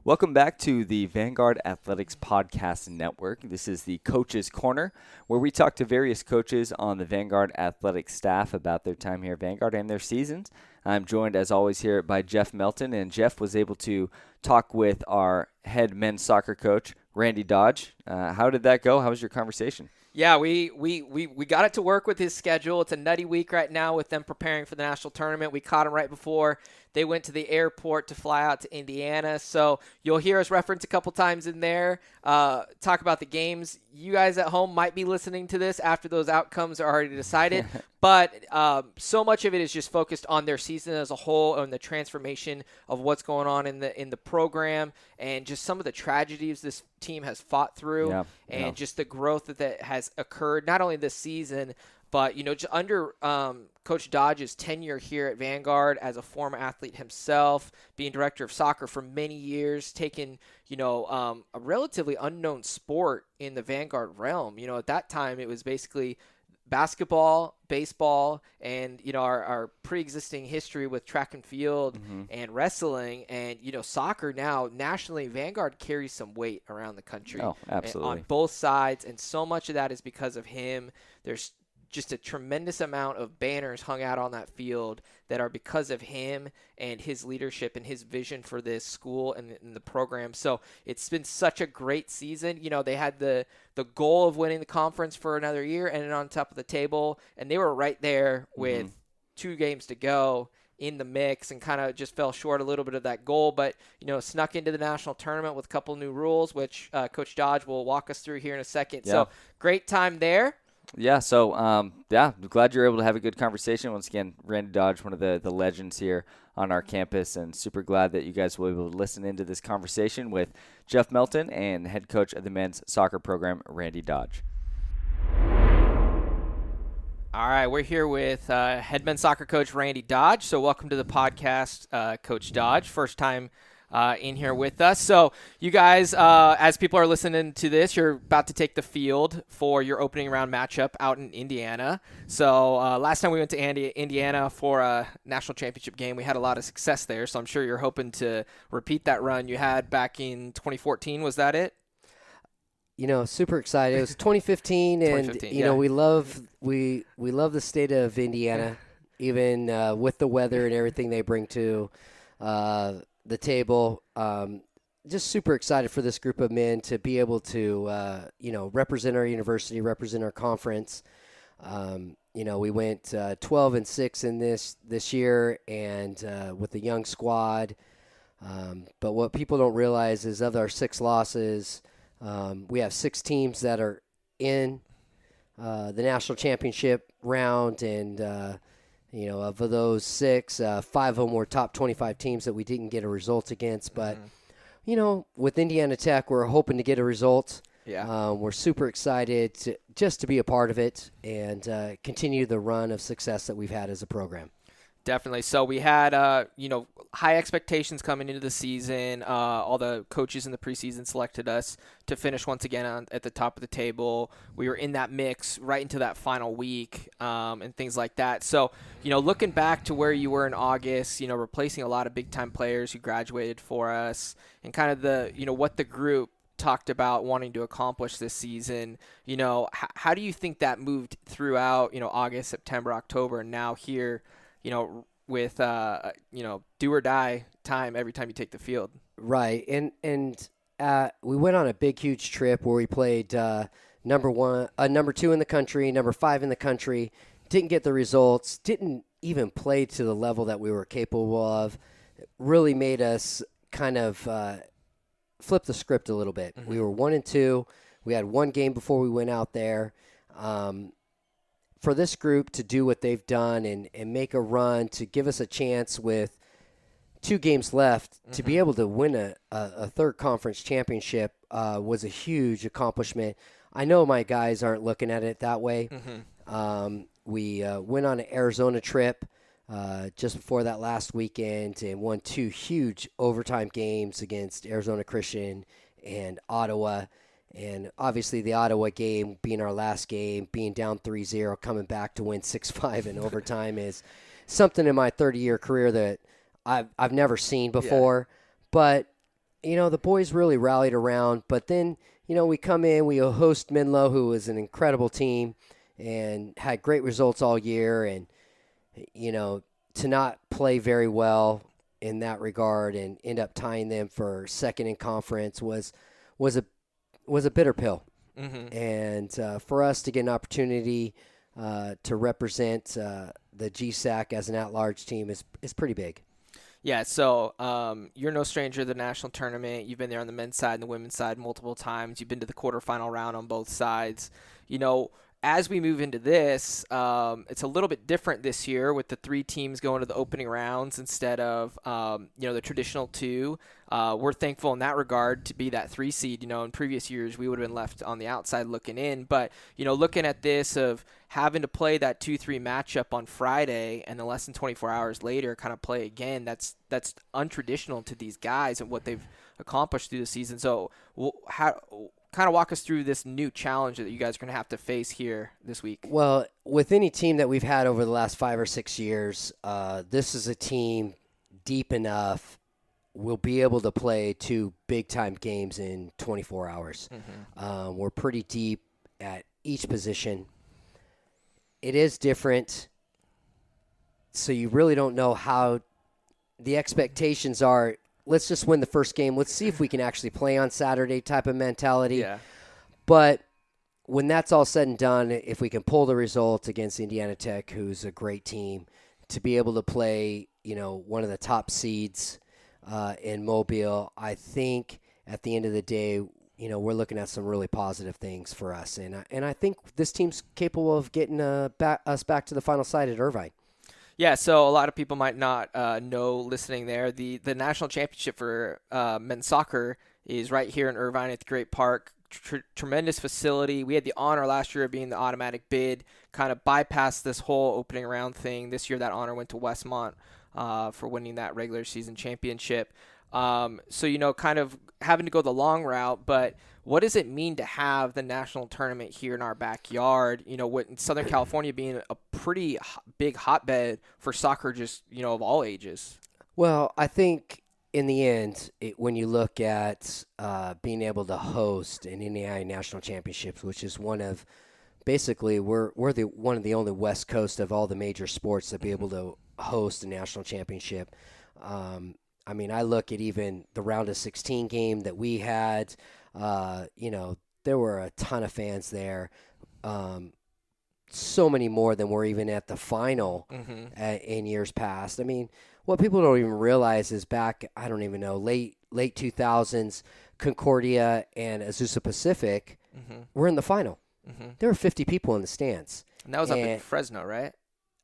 Welcome back to the Vanguard Athletics Podcast Network. This is the Coach's Corner, where we talk to various coaches on the Vanguard Athletics staff about their time here at Vanguard and their seasons. I'm joined, as always, here by Jeff Melton, and Jeff was able to talk with our head men's soccer coach, Randy Dodge. How did that go? How was your conversation? Yeah, we got it to work with his schedule. It's a nutty week right now with them preparing for the national tournament. We caught him right before they went to the airport to fly out to Indiana. So you'll hear us reference a couple times in there, talk about the games. You guys at home might be listening to this after those outcomes are already decided. But so much of it is just focused on their season as a whole and the transformation of what's going on in the program and just some of the tragedies this team has fought through and just the growth that has occurred not only this season, but, just under Coach Dodge's tenure here at Vanguard as a former athlete himself, being director of soccer for many years, taking, a relatively unknown sport in the Vanguard realm. At that time, it was basically basketball, baseball, and, our pre-existing history with track and field and wrestling. And, soccer now, nationally, Vanguard carries some weight around the country. Oh, absolutely. On both sides, and so much of that is because of him. There's just a tremendous amount of banners hung out on that field that are because of him and his leadership and his vision for this school and the program. So it's been such a great season. They had the goal of winning the conference for another year and on top of the table, and they were right there with 2 games to go in the mix and kind of just fell short a little bit of that goal, but, snuck into the national tournament with a couple new rules, which Coach Dodge will walk us through here in a second. Yeah. So great time there. Yeah, so, glad you're able to have a good conversation. Once again, Randy Dodge, one of the legends here on our campus, and super glad that you guys will be able to listen into this conversation with Jeff Melton and head coach of the men's soccer program, Randy Dodge. All right, we're here with head men's soccer coach Randy Dodge. So welcome to the podcast, Coach Dodge. First time in here with us. So you guys, as people are listening to this, you're about to take the field for your opening round matchup out in Indiana. So last time we went to Indiana for a national championship game, we had a lot of success there. So I'm sure you're hoping to repeat that run you had back in 2014. Was that it? Super excited. It was 2015, and we love the state of Indiana, even with the weather and everything they bring to the table. Just super excited for this group of men to be able to represent our university, represent our conference. We went 12-6 in this year, and with a young squad. But what people don't realize is of our 6 losses, we have 6 teams that are in the national championship round, and of those 6, 5 of them were top 25 teams that we didn't get a result against. But with Indiana Tech, we're hoping to get a result. Yeah, we're super excited to be a part of it and continue the run of success that we've had as a program. Definitely. So we had, high expectations coming into the season. All the coaches in the preseason selected us to finish once again at the top of the table. We were in that mix right into that final week and things like that. So, looking back to where you were in August, replacing a lot of big-time players who graduated for us and kind of the, what the group talked about wanting to accomplish this season, how do you think that moved throughout, August, September, October, and now here, with, do or die time every time you take the field. Right. And we went on a big, huge trip where we played number 2 in the country, number 5 in the country, didn't get the results, didn't even play to the level that we were capable of. It really made us kind of flip the script a little bit. We were 1-2. We had 1 game before we went out there. For this group to do what they've done and make a run to give us a chance with 2 games left to be able to win a third conference championship was a huge accomplishment. I know my guys aren't looking at it that way. We went on an Arizona trip just before that last weekend and won 2 huge overtime games against Arizona Christian and Ottawa. And obviously the Ottawa game being our last game, being down 3-0, coming back to win 6-5 in overtime is something in my 30-year career that I've never seen before. Yeah. But the boys really rallied around. But then, we come in, we host Menlo, who is an incredible team and had great results all year. And, to not play very well in that regard and end up tying them for second in conference was a bitter pill. Mm-hmm. And for us to get an opportunity to represent the GSAC as an at-large team is pretty big. Yeah, so you're no stranger to the national tournament. You've been there on the men's side and the women's side multiple times. You've been to the quarterfinal round on both sides. As we move into this, it's a little bit different this year with the 3 teams going to the opening rounds instead of, the traditional 2. We're thankful in that regard to be that 3 seed. In previous years, we would have been left on the outside looking in. But, looking at this of having to play that 2-3 matchup on Friday and then less than 24 hours later kind of play again, that's untraditional to these guys and what they've accomplished through the season. So kind of walk us through this new challenge that you guys are going to have to face here this week. Well, with any team that we've had over the last 5 or 6 years, this is a team deep enough. We'll be able to play 2 big-time games in 24 hours. Mm-hmm. We're pretty deep at each position. It is different, so you really don't know how the expectations are. Let's just win the first game. Let's see if we can actually play on Saturday type of mentality. Yeah. But when that's all said and done, if we can pull the result against Indiana Tech, who's a great team, to be able to play, one of the top seeds in Mobile, I think at the end of the day, we're looking at some really positive things for us. And I think this team's capable of getting us back to the final side at Irvine. Yeah, so a lot of people might not know listening there. The national championship for men's soccer is right here in Irvine at the Great Park. Tremendous facility. We had the honor last year of being the automatic bid, kind of bypassed this whole opening round thing. This year that honor went to Westmont for winning that regular season championship. So, kind of having to go the long route, but what does it mean to have the national tournament here in our backyard? With Southern California being a pretty big hotbed for soccer, just, of all ages. Well, I think in the end, when you look at being able to host an NAIA national championships, which is one of, basically, we're one of the only West Coast of all the major sports to be able to host a national championship. I look at even the round of 16 game that we had. There were a ton of fans there. So many more than were even at the final in years past. What people don't even realize is back, I don't even know, late 2000s, Concordia and Azusa Pacific were in the final. There were 50 people in the stands. And that was up in Fresno, right?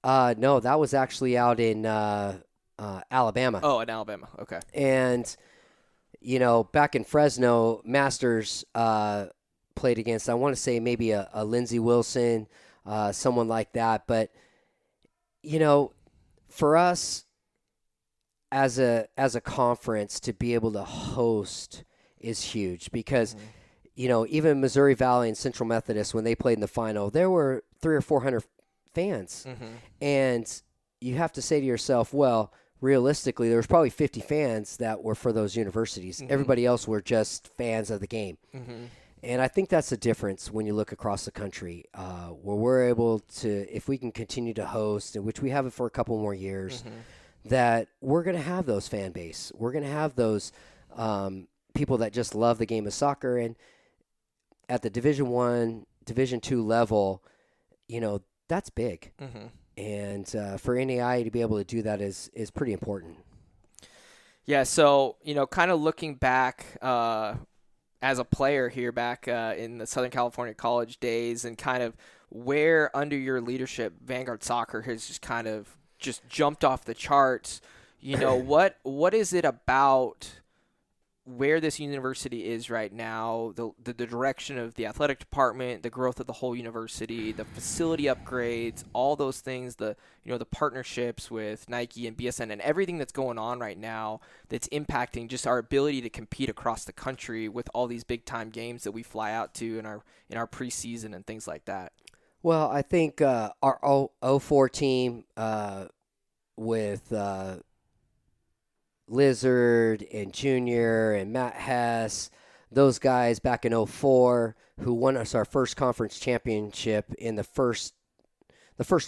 No, that was actually out in Alabama. Oh, in Alabama. Okay. And, back in Fresno, Masters played against, I want to say maybe a Lindsey Wilson, someone like that. But, for us as a conference to be able to host is huge because, even Missouri Valley and Central Methodist, when they played in the final, there were 300 or 400 fans. And you have to say to yourself, well, realistically, there was probably 50 fans that were for those universities. Everybody else were just fans of the game. And I think that's the difference when you look across the country, where we're able to, if we can continue to host, and which we have it for a couple more years, that we're going to have those fan base. We're going to have those people that just love the game of soccer. And at the Division I, Division II level, that's big. And for NAIA to be able to do that is pretty important. Yeah, so, kind of looking back as a player here back in the Southern California college days and kind of where under your leadership Vanguard Soccer has just jumped off the charts, what is it about where this university is right now, the direction of the athletic department, the growth of the whole university, the facility upgrades, all those things, the partnerships with Nike and BSN and everything that's going on right now that's impacting just our ability to compete across the country with all these big time games that we fly out to in our preseason and things like that. Well, I think our 04 team with Lizard and Junior and Matt Hess, those guys back in 2004 who won us our first conference championship in the first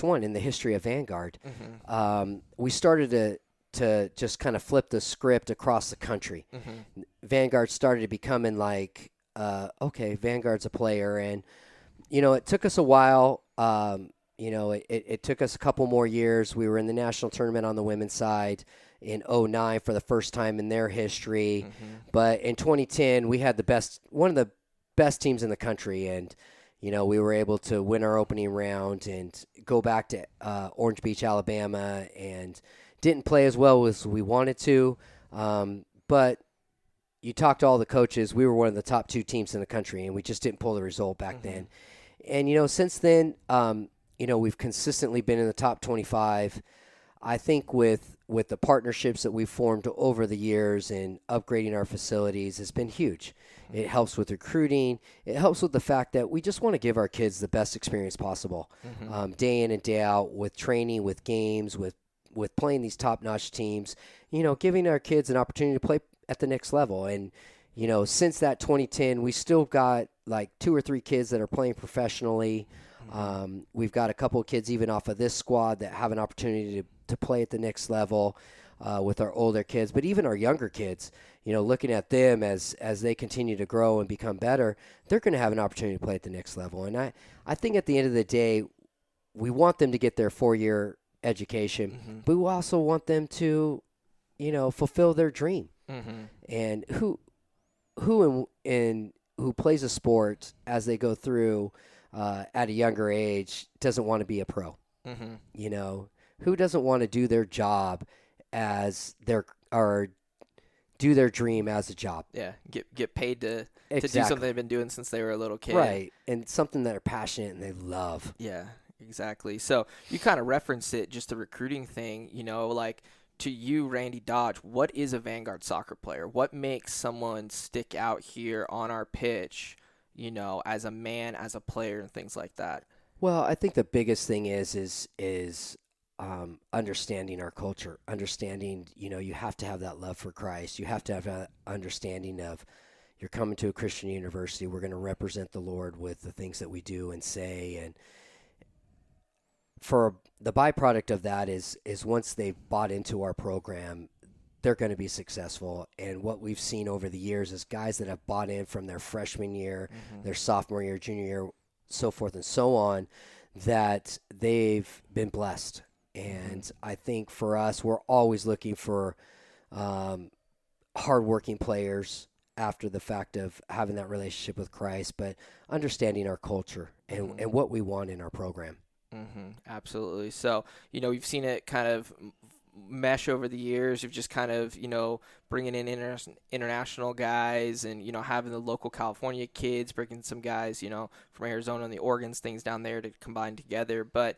one in the history of Vanguard. We started to just kind of flip the script across the country. Vanguard started becoming like, okay, Vanguard's a player. And, it took us a while. It took us a couple more years. We were in the national tournament on the women's side in 2009 for the first time in their history. But in 2010, we had one of the best teams in the country. And, we were able to win our opening round and go back to Orange Beach, Alabama, and didn't play as well as we wanted to. But you talk to all the coaches, we were one of the top 2 teams in the country, and we just didn't pull the result back then. And, since then, we've consistently been in the top 25. I think with the partnerships that we've formed over the years and upgrading our facilities has been huge. It helps with recruiting. It helps with the fact that we just want to give our kids the best experience possible, day in and day out, with training, with games, with playing these top-notch teams, giving our kids an opportunity to play at the next level. And, since that 2010, we still got like 2 or 3 kids that are playing professionally. We've got a couple of kids even off of this squad that have an opportunity to play at the next level with our older kids. But even our younger kids, looking at them as they continue to grow and become better, they're going to have an opportunity to play at the next level. And I think at the end of the day, we want them to get their 4-year education, but we also want them to, fulfill their dream. And who plays a sport as they go through at a younger age doesn't want to be a pro. Who doesn't want to do their job do their dream as a job? Yeah, get paid to do Exactly. something they've been doing since they were a little kid. Right, and something that they're passionate and they love. Yeah, exactly. So you kind of referenced it, just the recruiting thing, like to you, Randy Dodge, what is a Vanguard soccer player? What makes someone stick out here on our pitch, as a man, as a player, and things like that? Well, I think the biggest thing is understanding our culture, understanding, you have to have that love for Christ. You have to have that understanding of you're coming to a Christian university. We're going to represent the Lord with the things that we do and say. And for the byproduct of that is once they've bought into our program, they're going to be successful. And what we've seen over the years is guys that have bought in from their freshman year, their sophomore year, junior year, so forth and so on, that they've been blessed. And I think for us, we're always looking for hardworking players after the fact of having that relationship with Christ, but understanding our culture and what we want in our program. Absolutely. So, we've seen it kind of mesh over the years of just kind of, bringing in international guys and, having the local California kids, bringing some guys, from Arizona and the Oregons, things down there to combine together. But,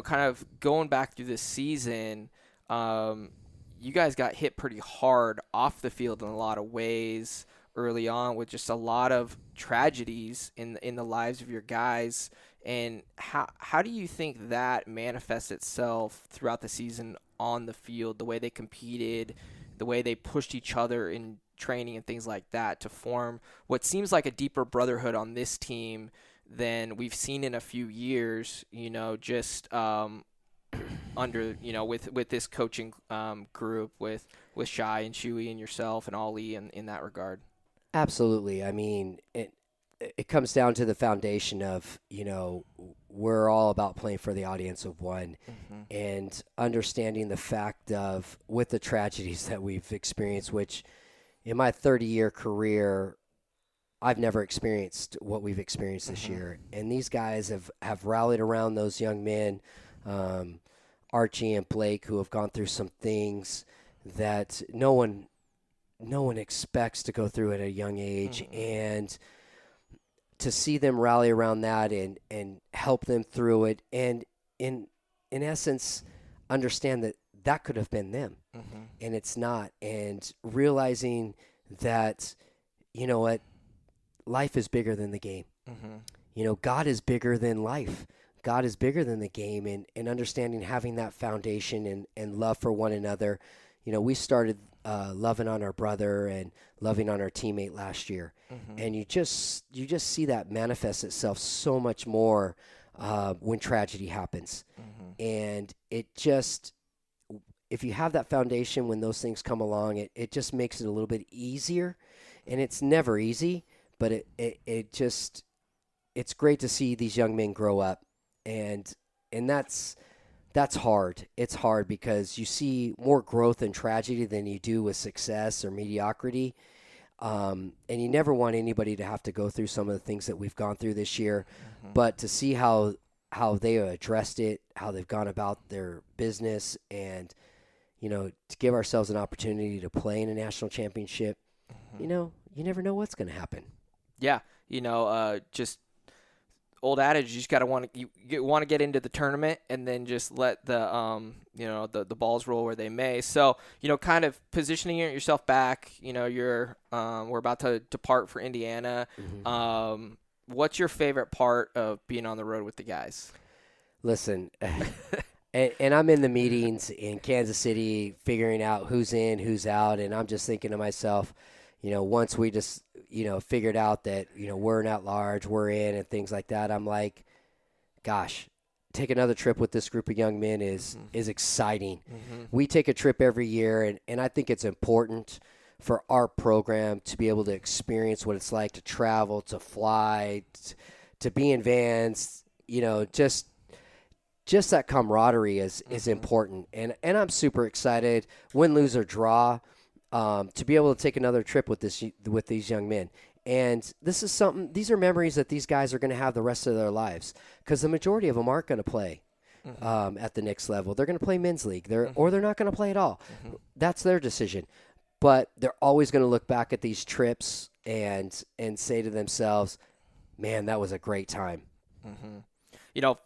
kind of going back through this season, you guys got hit pretty hard off the field in a lot of ways early on with just a lot of tragedies in the lives of your guys. And how do you think that manifests itself throughout the season on the field, the way they competed, the way they pushed each other in training and things like that to form what seems like a deeper brotherhood on this team than we've seen in a few years, just under, with this coaching group with Shai and Shuey and yourself and Ollie in that regard? Absolutely. I mean, it comes down to the foundation of, we're all about playing for the audience of one and understanding the fact of with the tragedies that we've experienced, which in my 30-year career, I've never experienced what we've experienced this year. And these guys have rallied around those young men, Archie and Blake, who have gone through some things that no one expects to go through at a young age. And to see them rally around that and help them through it, and in essence understand that could have been them, and it's not, and realizing that, what, life is bigger than the game. God is bigger than life. God is bigger than the game, and understanding having that foundation and love for one another. We started loving on our brother and loving on our teammate last year. And you just see that manifest itself so much more when tragedy happens. And it just, if you have that foundation when those things come along, it just makes it a little bit easier. And it's never easy, but it's great to see these young men grow up. And that's hard. It's hard because you see more growth in tragedy than you do with success or mediocrity. And you never want anybody to have to go through some of the things that we've gone through this year. But to see how they addressed it, how they've gone about their business, and, to give ourselves an opportunity to play in a national championship, you never know what's going to happen. Yeah. Just old adage, you just got to want to get into the tournament and then just let the the balls roll where they may. So, kind of positioning yourself back, we're about to depart for Indiana. What's your favorite part of being on the road with the guys? Listen, and I'm in the meetings in Kansas City figuring out who's in, who's out, and I'm just thinking to myself, once we just, figured out that, we're not large, we're in, and things like that, I'm like, gosh, take another trip with this group of young men is exciting. We take a trip every year, and I think it's important for our program to be able to experience what it's like to travel, to fly, to be in vans, just that camaraderie is important. And I'm super excited, win, lose, or draw, to be able to take another trip with these young men. And these are memories that these guys are going to have the rest of their lives, because the majority of them aren't going to play at the next level. They're going to play men's league, or they're not going to play at all. That's their decision. But they're always going to look back at these trips and say to themselves, man, that was a great time.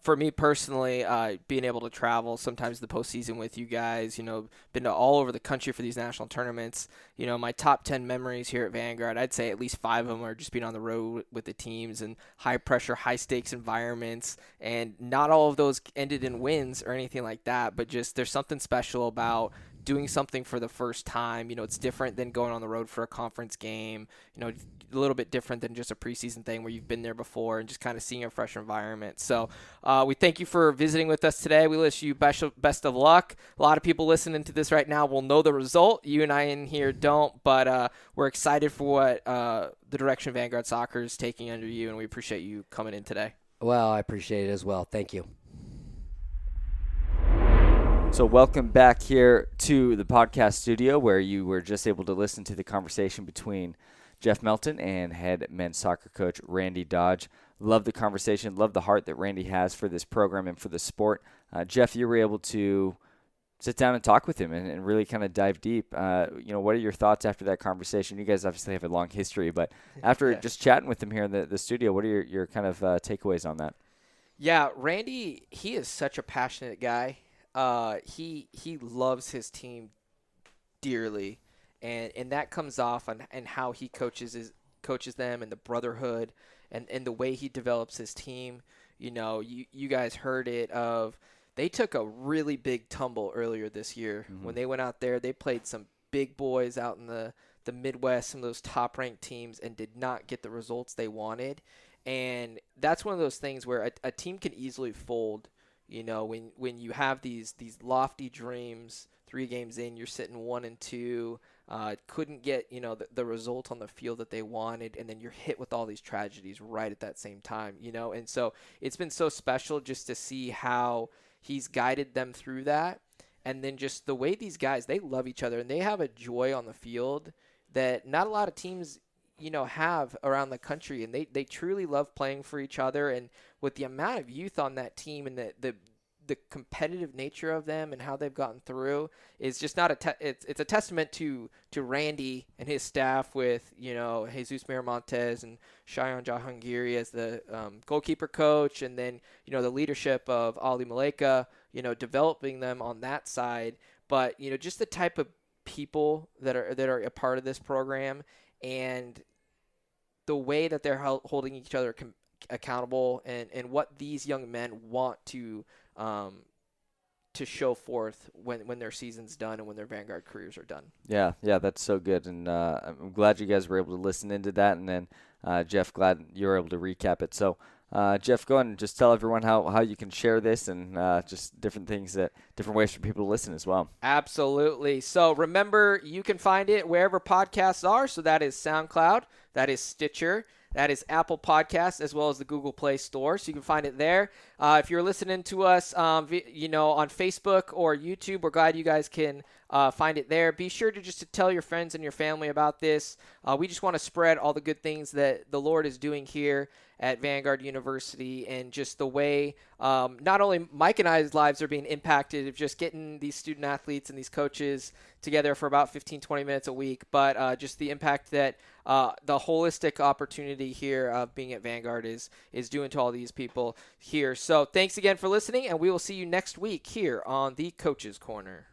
For me personally, being able to travel sometimes the postseason with you guys, been to all over the country for these national tournaments. My top 10 memories here at Vanguard, I'd say at least 5 of them are just being on the road with the teams and high pressure, high stakes environments. And not all of those ended in wins or anything like that, but just there's something special about doing something for the first time. It's different than going on the road for a conference game, a little bit different than just a preseason thing where you've been there before and just kind of seeing a fresh environment. So we thank you for visiting with us today. We wish you best of luck. A lot of people listening to this right now will know the result. You and I in here don't, but we're excited for what the direction Vanguard Soccer is taking under you, and we appreciate you coming in today. Well, I appreciate it as well. Thank you. So welcome back here to the podcast studio, where you were just able to listen to the conversation between Jeff Melton and head men's soccer coach Randy Dodge. Love the conversation, love the heart that Randy has for this program and for the sport. Jeff, you were able to sit down and talk with him and really kind of dive deep. What are your thoughts after that conversation? You guys obviously have a long history, but after just chatting with him here in the studio, what are your kind of takeaways on that? Yeah, Randy, he is such a passionate guy. He loves his team dearly, and that comes off on how he coaches them, and the brotherhood and the way he develops his team. You guys heard it they took a really big tumble earlier this year. When they went out there. They played some big boys out in the Midwest, some of those top ranked teams, and did not get the results they wanted. And that's one of those things where a team can easily fold. When you have these lofty dreams, 3 games in, you're sitting 1-2, couldn't get, the result on the field that they wanted, and then you're hit with all these tragedies right at that same time, and so it's been so special just to see how he's guided them through that. And then just the way these guys, they love each other and they have a joy on the field that not a lot of teams have around the country, and they truly love playing for each other. And with the amount of youth on that team and the competitive nature of them and how they've gotten through is just not it's a testament to Randy and his staff with, Jesus Miramontes and Shayan Jahangiri as the goalkeeper coach, and then, the leadership of Ali Maleka, developing them on that side. But, just the type of people that are a part of this program, and the way that they're holding each other accountable, and what these young men want to to show forth when their season's done and when their Vanguard careers are done. Yeah, that's so good, and I'm glad you guys were able to listen into that, and then Jeff, glad you were able to recap it. So, Jeff, go ahead and just tell everyone how you can share this and just different ways for people to listen as well. Absolutely. So remember, you can find it wherever podcasts are. So that is SoundCloud, that is Stitcher, that is Apple Podcasts, as well as the Google Play Store. So you can find it there. If you're listening to us, on Facebook or YouTube, we're glad you guys can find it there. Be sure to tell your friends and your family about this. We just want to spread all the good things that the Lord is doing here at Vanguard University, and just the way not only Mike and I's lives are being impacted of just getting these student athletes and these coaches together for about 15-20 minutes a week, but just the impact that the holistic opportunity here of being at Vanguard is doing to all these people here. So thanks again for listening, and we will see you next week here on the Coaches Corner.